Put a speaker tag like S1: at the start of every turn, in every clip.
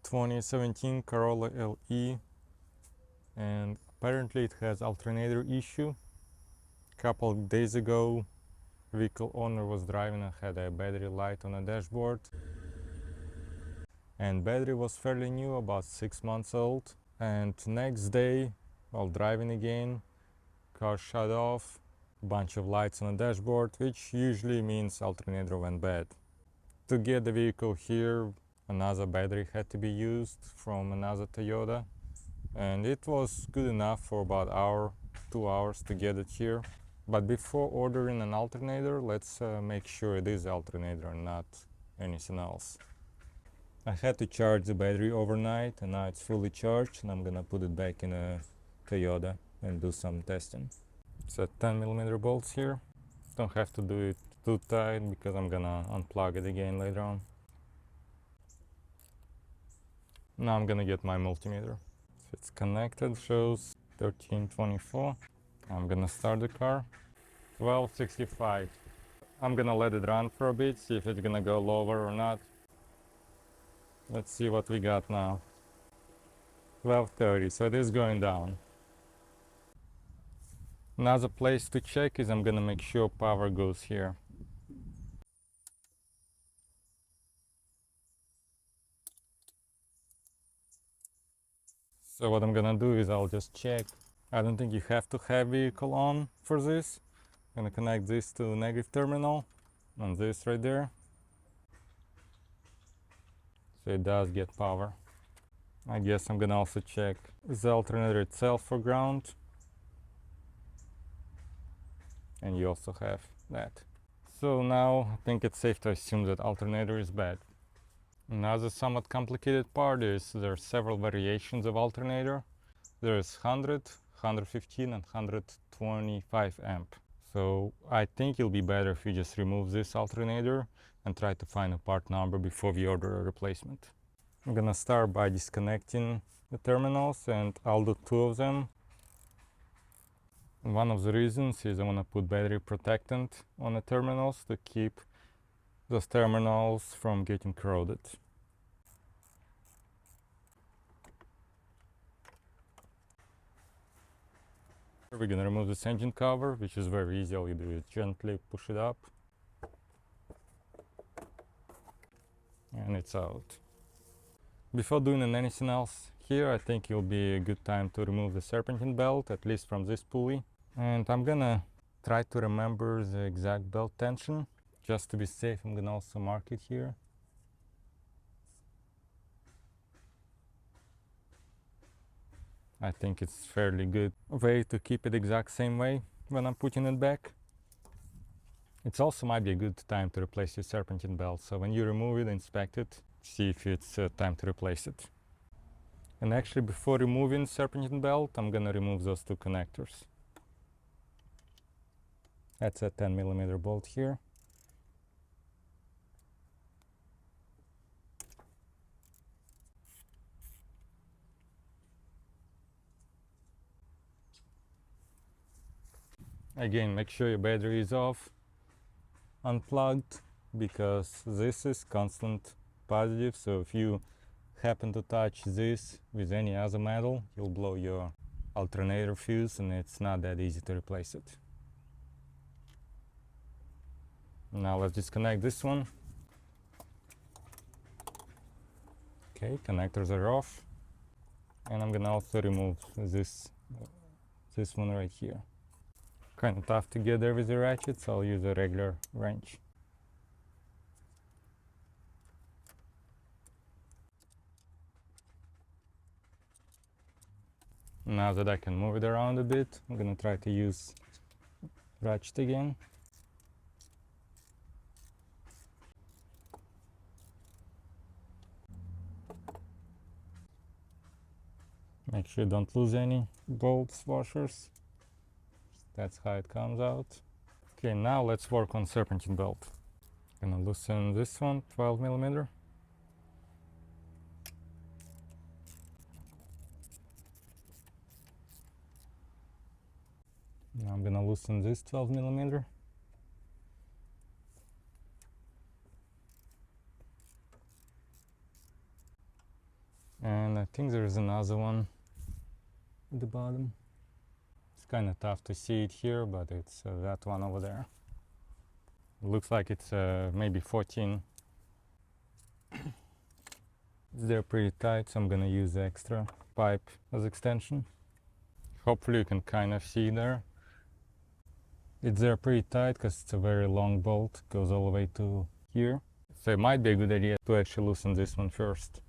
S1: 2017 Corolla LE, and apparently it has alternator issue. A couple of days ago, vehicle owner was driving and had a battery light on the dashboard, and battery was fairly new, about 6 months old. And next day, while driving again, car shut off, bunch of lights on the dashboard, which usually means alternator went bad. To get the vehicle here, another battery had to be used from another Toyota, and it was good enough for about hour, 2 hours to get it here. But before ordering an alternator, let's make sure it is alternator and not anything else. I had to charge the battery overnight, and now it's fully charged, and I'm gonna put it back in a Toyota and do some testing. It's a 10mm bolts here. Don't have to do it too tight because I'm gonna unplug it again later on. Now I'm gonna get my multimeter. So it's connected, shows 1324. I'm gonna start the car. 1265. I'm gonna let it run for a bit, see if it's gonna go lower or not. Let's see what we got now. 1230, so it is going down. Another place to check is I'm gonna make sure power goes here. So what I'm gonna do is I'll just check. I don't think you have to have vehicle on for this. I'm gonna connect this to negative terminal and this right there. So it does get power. I guess I'm gonna also check the alternator itself for ground. And you also have that. So now I think it's safe to assume that alternator is bad. Another somewhat complicated part is there are several variations of alternator. There's 100, 115 and 125 amp. So I think it'll be better if you just remove this alternator and try to find a part number before we order a replacement. I'm gonna start by disconnecting the terminals, and I'll do 2 of them. One of the reasons is I want to put battery protectant on the terminals to keep those terminals from getting corroded. We're gonna remove this engine cover, which is very easy. All you do is gently push it up and it's out. Before doing anything else here, I think it'll be a good time to remove the serpentine belt, at least from this pulley. And I'm gonna try to remember the exact belt tension. Just to be safe, I'm gonna also mark it here. I think it's fairly good way to keep it exact same way when I'm putting it back. It also might be a good time to replace your serpentine belt. So when you remove it, inspect it, see if it's time to replace it. And actually, before removing serpentine belt, I'm gonna remove those 2 connectors. That's a 10mm bolt here. Again, make sure your battery is off, unplugged, because this is constant positive. So if you happen to touch this with any other metal, you'll blow your alternator fuse, and it's not that easy to replace it. Now let's disconnect this one. Okay, connectors are off. And I'm gonna also remove this one right here. Kind of tough to get there with the ratchet, so I'll use a regular wrench. Now that I can move it around a bit, I'm gonna try to use ratchet again. Make sure you don't lose any bolts, washers. That's how it comes out. Okay, now let's work on serpentine belt. Gonna loosen this one, 12mm. Now I'm gonna loosen this 12mm. And I think there's another one at the bottom. It's kind of tough to see it here, but it's that one over there. Looks like it's maybe 14. They're pretty tight, so I'm gonna use the extra pipe as extension. Hopefully you can kind of see there. It's there pretty tight because it's a very long bolt, goes all the way to here. So it might be a good idea to actually loosen this one first.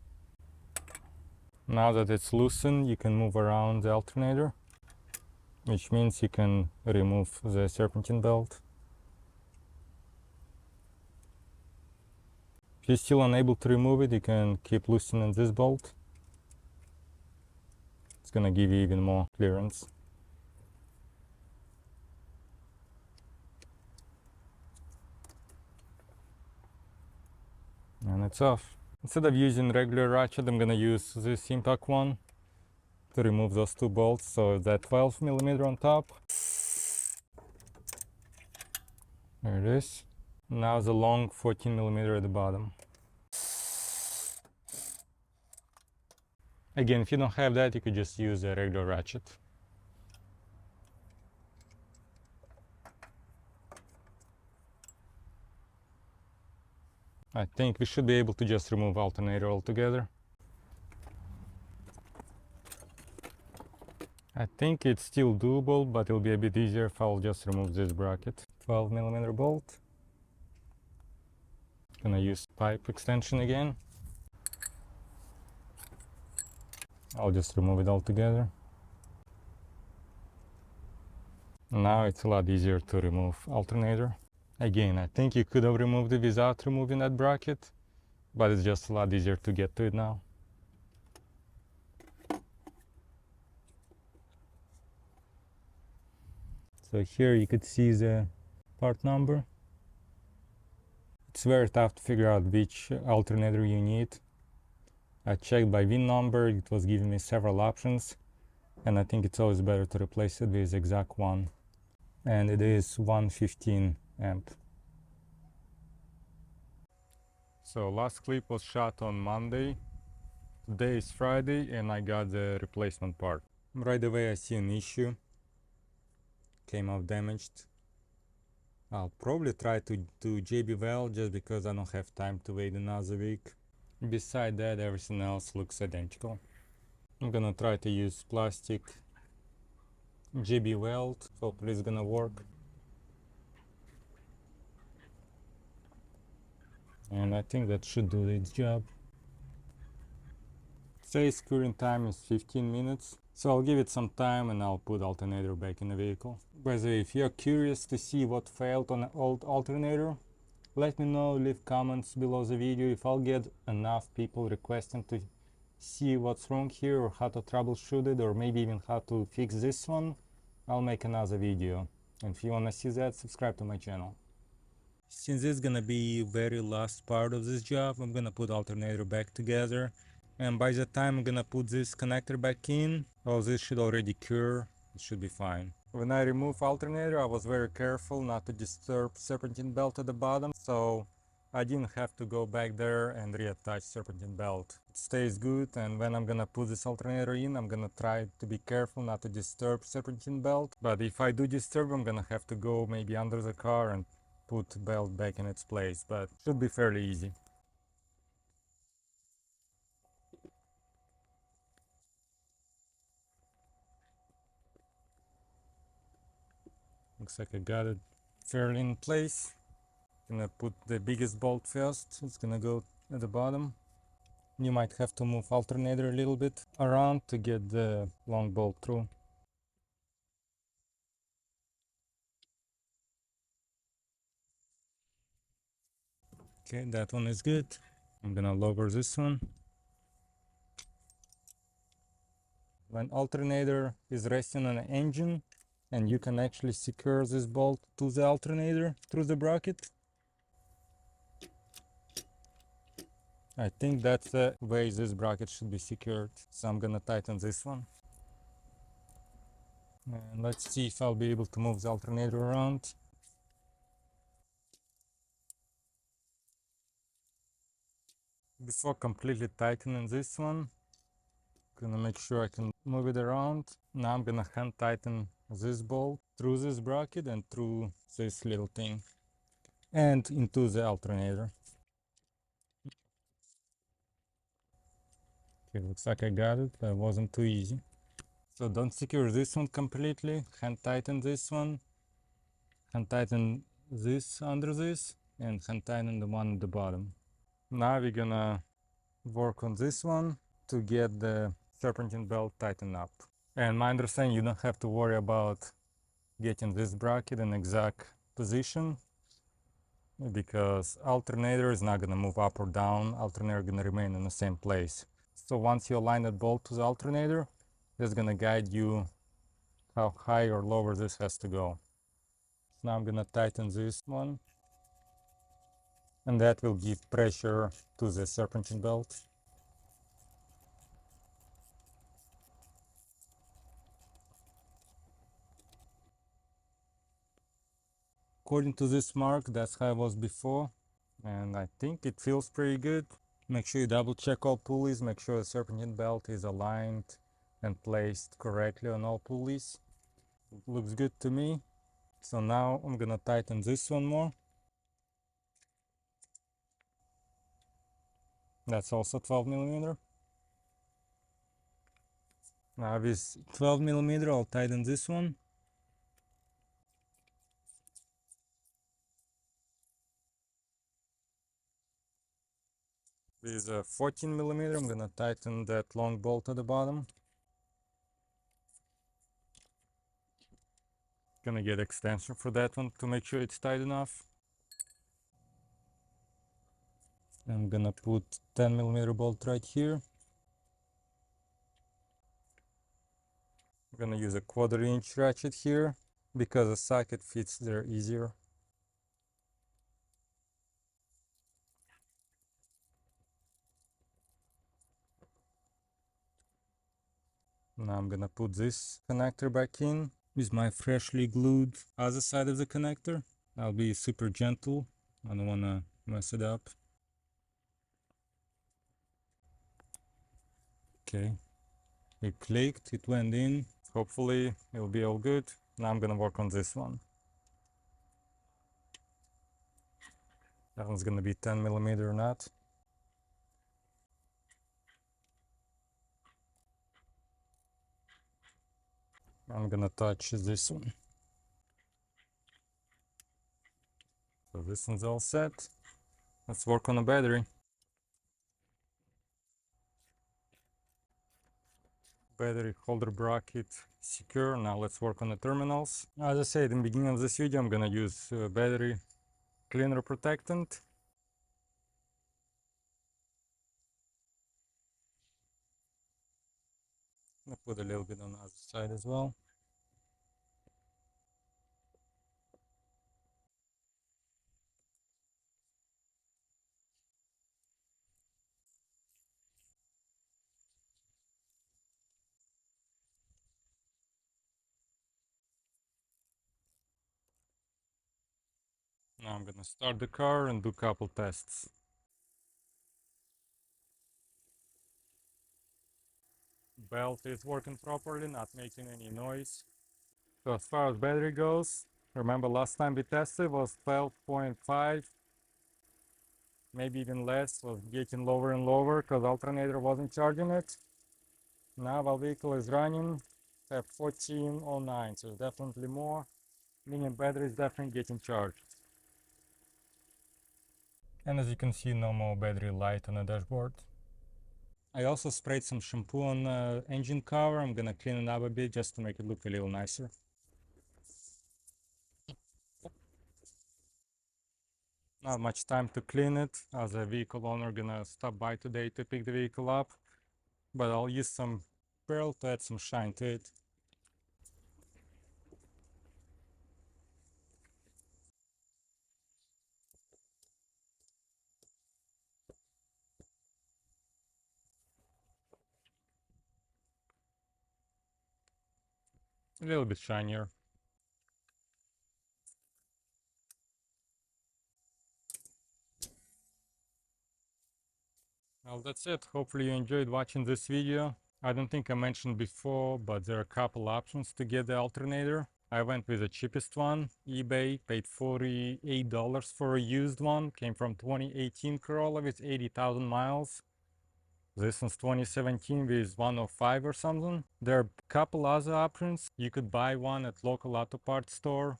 S1: Now that it's loosened, you can move around the alternator, which means you can remove the serpentine belt. If you're still unable to remove it, you can keep loosening this bolt. It's gonna give you even more clearance. And it's off. Instead of using regular ratchet, I'm gonna use this impact one to remove those two bolts. So that 12mm on top. There it is. Now the long 14mm at the bottom. Again, if you don't have that, you could just use a regular ratchet. I think we should be able to just remove alternator altogether. I think it's still doable, but it'll be a bit easier if I'll just remove this bracket. 12mm bolt. Gonna use pipe extension again. I'll just remove it altogether. Now it's a lot easier to remove alternator. Again, I think you could have removed it without removing that bracket, but it's just a lot easier to get to it now. So here you could see the part number. It's very tough to figure out which alternator you need. I checked by VIN number, it was giving me several options, and I think it's always better to replace it with exact one. And it is 115 amp. So last clip was shot on Monday. Today is Friday and I got the replacement part. Right away I see an issue. Came out damaged. I'll probably try to do JB weld just because I don't have time to wait another week. Beside that, everything else looks identical. I'm gonna try to use plastic JB weld. Hopefully it's gonna work. And I think that should do its job. Says current time is 15 minutes. So I'll give it some time and I'll put alternator back in the vehicle. By the way, if you're curious to see what failed on an old alternator, let me know, leave comments below the video. If I'll get enough people requesting to see what's wrong here or how to troubleshoot it or maybe even how to fix this one, I'll make another video. And if you wanna see that, subscribe to my channel. Since this is gonna be very last part of this job, I'm gonna put alternator back together. And by the time I'm gonna put this connector back in, oh, this should already cure. It should be fine. When I remove alternator, I was very careful not to disturb serpentine belt at the bottom, so I didn't have to go back there and reattach serpentine belt. It stays good, and when I'm gonna put this alternator in, I'm gonna try to be careful not to disturb serpentine belt. But if I do disturb, I'm gonna have to go maybe under the car and put belt back in its place, but should be fairly easy. Looks like I got it fairly in place. Gonna put the biggest bolt first. It's gonna go at the bottom. You might have to move alternator a little bit around to get the long bolt through. Okay, that one is good. I'm gonna lower this one. When alternator is resting on an engine and you can actually secure this bolt to the alternator through the bracket, I think that's the way this bracket should be secured. So I'm gonna tighten this one. And let's see if I'll be able to move the alternator around. Before completely tightening this one, Gonna make sure I can move it around. Now I'm gonna hand tighten this bolt through this bracket and through this little thing and into the alternator. Okay, looks like I got it, but it wasn't too easy. So don't secure this one completely, hand tighten this one, hand tighten this under this, and hand tighten the one at the bottom. Now we're gonna work on this one to get the serpentine belt tightened up. And my understanding, you don't have to worry about getting this bracket in exact position because alternator is not gonna move up or down. Alternator gonna remain in the same place. So once you align that bolt to the alternator, that's gonna guide you how high or lower this has to go. Now I'm gonna tighten this one, and that will give pressure to the serpentine belt. According to this mark, that's how it was before, and I think it feels pretty good. Make sure you double check all pulleys, make sure the serpentine belt is aligned and placed correctly on all pulleys. It looks good to me. So now I'm gonna tighten this one more. That's also 12 millimeter. Now with 12 millimeter, I'll tighten this one. With 14 millimeter, I'm gonna tighten that long bolt at the bottom. Gonna get extension for that one to make sure it's tight enough. I'm gonna put 10 millimeter bolt right here. I'm gonna use a 1/4 inch ratchet here because the socket fits there easier. Now I'm gonna put this connector back in with my freshly glued other side of the connector. I'll be super gentle. I don't wanna mess it up. Okay, it clicked, it went in. Hopefully it'll be all good. Now I'm gonna work on this one. That one's gonna be 10 millimeter nut. I'm gonna touch this one. So this one's all set. Let's work on the battery. Battery holder bracket secure. Now let's work on the terminals. As I said in the beginning of this video, I'm gonna use battery cleaner protectant. I'll put a little bit on the other side as well. Now I'm gonna start the car and do a couple tests. Belt is working properly, not making any noise. So as far as battery goes, remember last time we tested was 12.5, maybe even less, was getting lower and lower because alternator wasn't charging it. Now our vehicle is running at 1409, so definitely more, meaning battery is definitely getting charged. And as you can see, no more battery light on the dashboard. I also sprayed some shampoo on the engine cover. I'm gonna clean it up a bit just to make it look a little nicer. Not much time to clean it, as a vehicle owner gonna stop by today to pick the vehicle up, but I'll use some pearl to add some shine to it. A little bit shinier. Well, that's it. Hopefully you enjoyed watching this video. I don't think I mentioned before, but there are a couple options to get the alternator. I went with the cheapest one, eBay, paid $48 for a used one, came from 2018 Corolla with 80,000 miles. This one's 2017 with 105 or something. There are a couple other options. You could buy one at local auto parts store.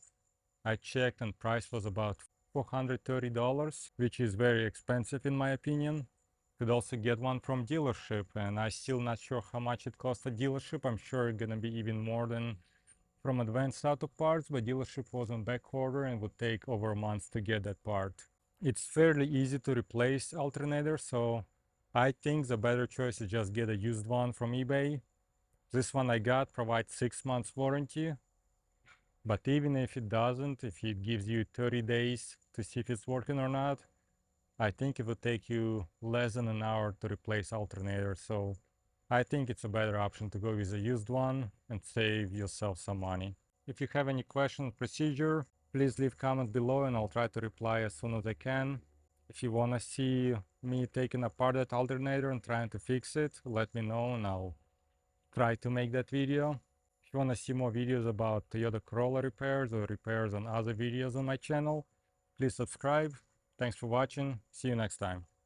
S1: I checked and price was about $430, which is very expensive in my opinion. Could also get one from dealership, and I still not sure how much it costs at dealership. I'm sure it's gonna be even more than from Advanced Auto Parts, but dealership was on back order and would take over a month to get that part. It's fairly easy to replace alternator, so I think the better choice is just get a used one from eBay. This one I got provides 6 months warranty, but even if it doesn't, if it gives you 30 days to see if it's working or not, I think it would take you less than an hour to replace alternator. So I think it's a better option to go with a used one and save yourself some money. If you have any questions procedure, please leave comment below and I'll try to reply as soon as I can. If you want to see me taking apart that alternator and trying to fix it, let me know and I'll try to make that video. If you want to see more videos about Toyota Corolla repairs or repairs on other videos on my channel, please subscribe. Thanks for watching. See you next time.